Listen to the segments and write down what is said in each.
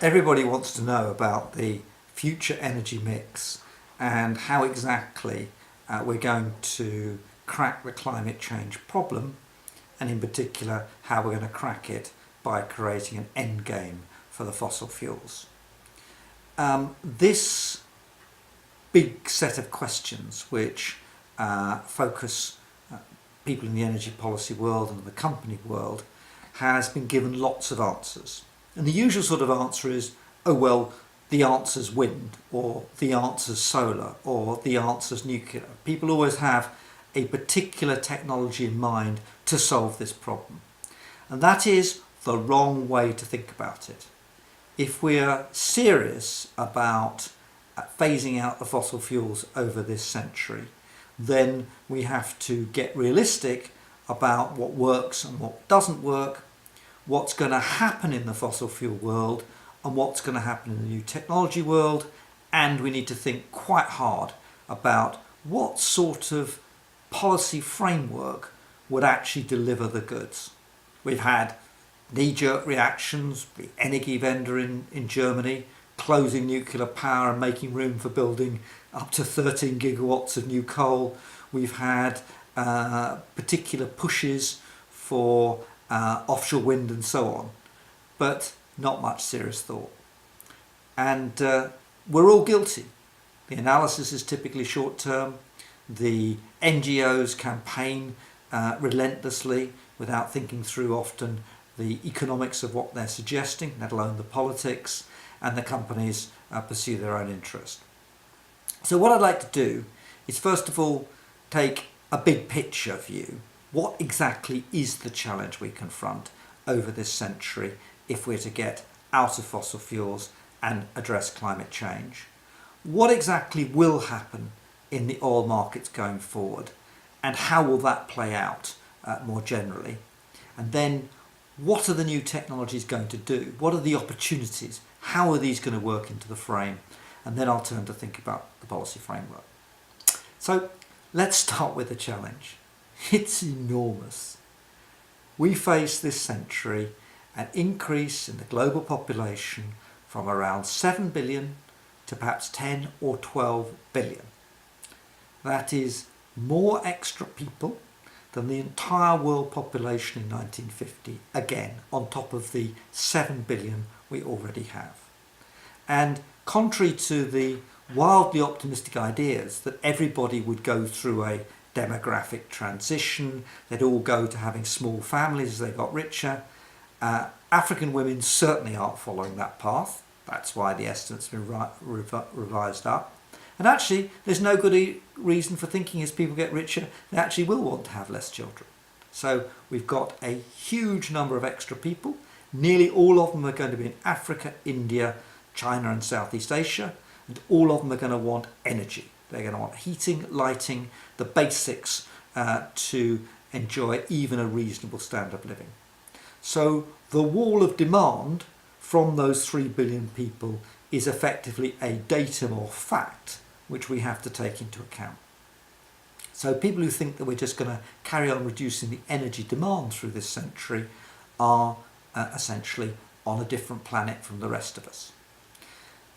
Everybody wants to know about the future energy mix and how exactly we're going to crack the climate change problem, and in particular how we're going to crack it by creating an end game for the fossil fuels. This big set of questions which focus people in the energy policy world and the company world has been given lots of answers. And the usual sort of answer is, oh well, the answer's wind, or the answer's solar, or the answer's nuclear. People always have a particular technology in mind to solve this problem. And that is the wrong way to think about it. If we're serious about phasing out the fossil fuels over this century, then we have to get realistic about what works and what doesn't work, what's going to happen in the fossil fuel world and what's going to happen in the new technology world, and we need to think quite hard about what sort of policy framework would actually deliver the goods. We've had knee-jerk reactions, the Energiewende in Germany, closing nuclear power and making room for building up to 13 gigawatts of new coal. We've had particular pushes for offshore wind and so on, but not much serious thought. And we're all guilty. The analysis is typically short-term. The NGOs campaign relentlessly without thinking through often the economics of what they're suggesting, let alone the politics, and the companies pursue their own interest. So what I'd like to do is first of all take a big picture view. What exactly is the challenge we confront over this century if we're to get out of fossil fuels and address climate change? What exactly will happen in the oil markets going forward, and how will that play out more generally? And then what are the new technologies going to do? What are the opportunities? How are these going to work into the frame? And then I'll turn to think about the policy framework. So let's start with the challenge. It's enormous. We face this century an increase in the global population from around 7 billion to perhaps 10 or 12 billion. That is more extra people than the entire world population in 1950, again, on top of the 7 billion we already have. And contrary to the wildly optimistic ideas that everybody would go through a demographic transition, they'd all go to having small families as they got richer, African women certainly aren't following that path. That's why the estimates have been revised up. And actually, there's no good reason for thinking as people get richer, they actually will want to have less children. So we've got a huge number of extra people. Nearly all of them are going to be in Africa, India, China and Southeast Asia. And all of them are going to want energy. They're going to want heating, lighting, the basics to enjoy even a reasonable standard of living. So the wall of demand from those 3 billion people is effectively a datum or fact which we have to take into account. So people who think that we're just going to carry on reducing the energy demand through this century are essentially on a different planet from the rest of us.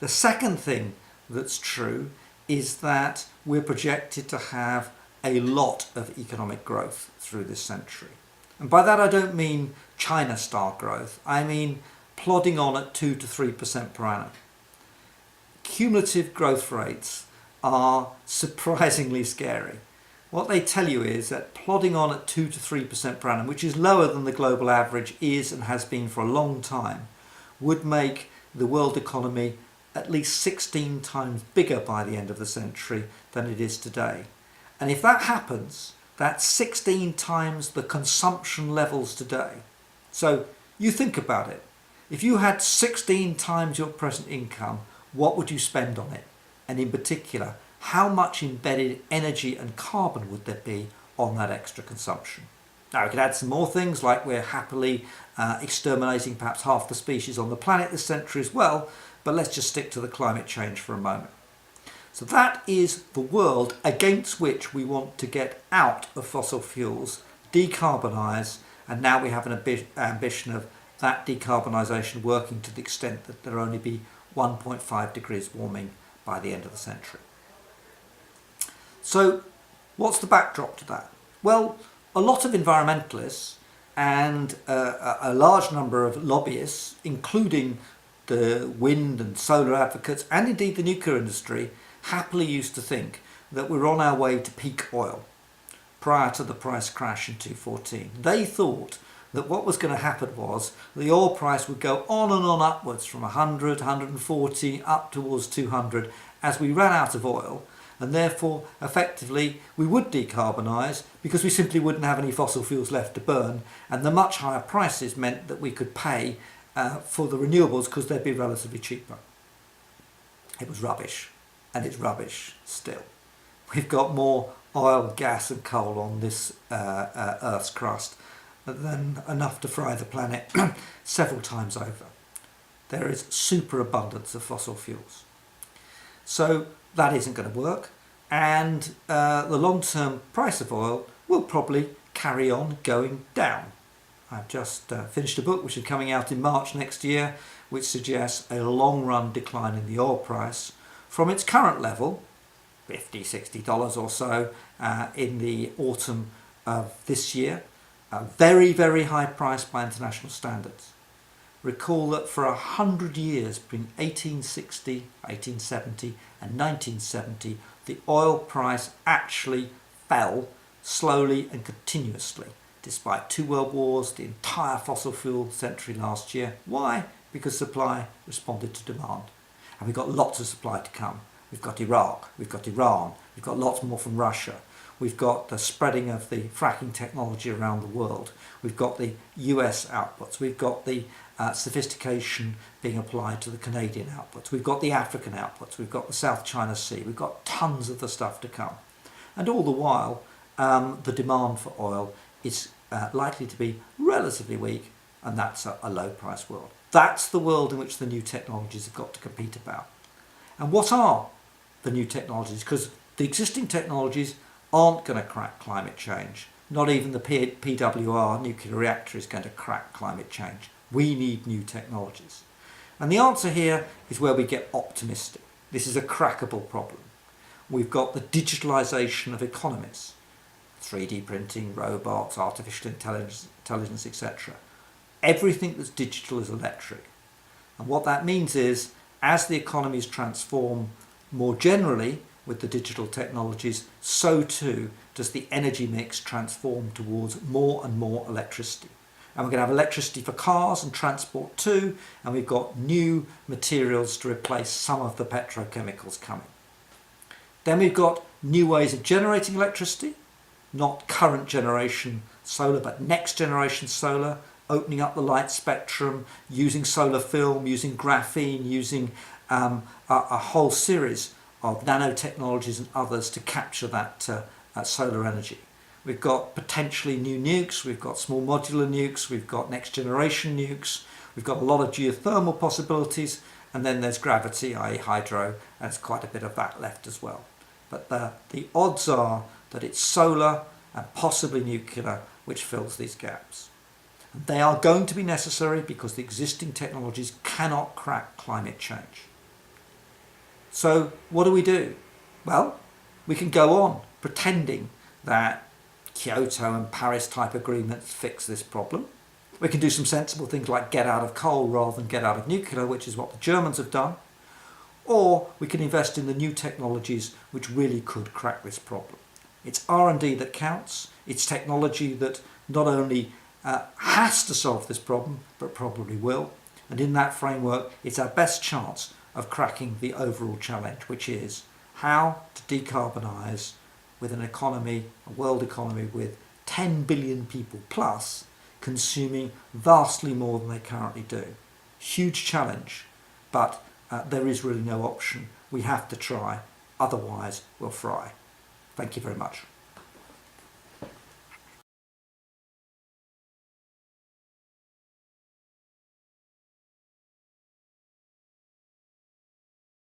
The second thing that's true is that we're projected to have a lot of economic growth through this century. And by that I don't mean China-style growth, I mean plodding on at 2 to 3% per annum. Cumulative growth rates are surprisingly scary. What they tell you is that plodding on at 2 to 3% per annum, which is lower than the global average is and has been for a long time, would make the world economy at least 16 times bigger by the end of the century than it is today. And if that happens, that's 16 times the consumption levels today. So you think about it. If you had 16 times your present income, what would you spend on it? And in particular, how much embedded energy and carbon would there be on that extra consumption? Now we could add some more things, like we're happily exterminating perhaps half the species on the planet this century as well, but let's just stick to the climate change for a moment. So that is the world against which we want to get out of fossil fuels, decarbonise, and now we have an ambition of that decarbonisation working to the extent that there will only be 1.5 degrees warming by the end of the century. So what's the backdrop to that? Well, a lot of environmentalists and a large number of lobbyists, including the wind and solar advocates and indeed the nuclear industry, happily used to think that we're on our way to peak oil prior to the price crash in 2014. They thought that what was going to happen was the oil price would go on and on upwards from 100, 140 up towards 200 as we ran out of oil, and therefore effectively we would decarbonise because we simply wouldn't have any fossil fuels left to burn, and the much higher prices meant that we could pay for the renewables because they'd be relatively cheaper. It was rubbish, and it's rubbish still. We've got more oil, gas and coal on this Earth's crust than enough to fry the planet several times over. There is superabundance of fossil fuels. So that isn't going to work, and the long-term price of oil will probably carry on going down. I've just finished a book which is coming out in March next year, which suggests a long-run decline in the oil price from its current level, $50, $60 or so, in the autumn of this year. A very, very high price by international standards. Recall that for 100 years, between 1860, 1870 and 1970, the oil price actually fell slowly and continuously, despite 2 world wars, the entire fossil fuel century last year. Why? Because supply responded to demand. And we've got lots of supply to come. We've got Iraq, we've got Iran, we've got lots more from Russia. We've got the spreading of the fracking technology around the world. We've got the US outputs. We've got the sophistication being applied to the Canadian outputs. We've got the African outputs. We've got the South China Sea. We've got tons of the stuff to come. And all the while, the demand for oil is likely to be relatively weak, and that's a low price world. That's the world in which the new technologies have got to compete about. And what are the new technologies? Because the existing technologies aren't going to crack climate change. Not even the PWR nuclear reactor is going to crack climate change. We need new technologies. And the answer here is where we get optimistic. This is a crackable problem. We've got the digitalisation of economies, 3D printing, robots, artificial intelligence, etc. Everything that's digital is electric. And what that means is, as the economies transform more generally with the digital technologies, so too does the energy mix transform towards more and more electricity. And we're going to have electricity for cars and transport too, and we've got new materials to replace some of the petrochemicals coming. Then we've got new ways of generating electricity, not current generation solar, but next generation solar, opening up the light spectrum, using solar film, using graphene, using a whole series of nanotechnologies and others to capture that solar energy. We've got potentially new nukes, we've got small modular nukes, we've got next generation nukes, we've got a lot of geothermal possibilities, and then there's gravity, i.e. hydro, and there's quite a bit of that left as well. But the odds are that it's solar and possibly nuclear which fills these gaps. They are going to be necessary because the existing technologies cannot crack climate change. So what do? Well, we can go on pretending that Kyoto and Paris type agreements fix this problem. We can do some sensible things like get out of coal rather than get out of nuclear, which is what the Germans have done. Or we can invest in the new technologies which really could crack this problem. It's R&D that counts. It's technology that not only has to solve this problem, but probably will. And in that framework, it's our best chance of cracking the overall challenge, which is how to decarbonise with an economy, a world economy with 10 billion people plus consuming vastly more than they currently do. Huge challenge, but there is really no option. We have to try, otherwise we'll fry. Thank you very much.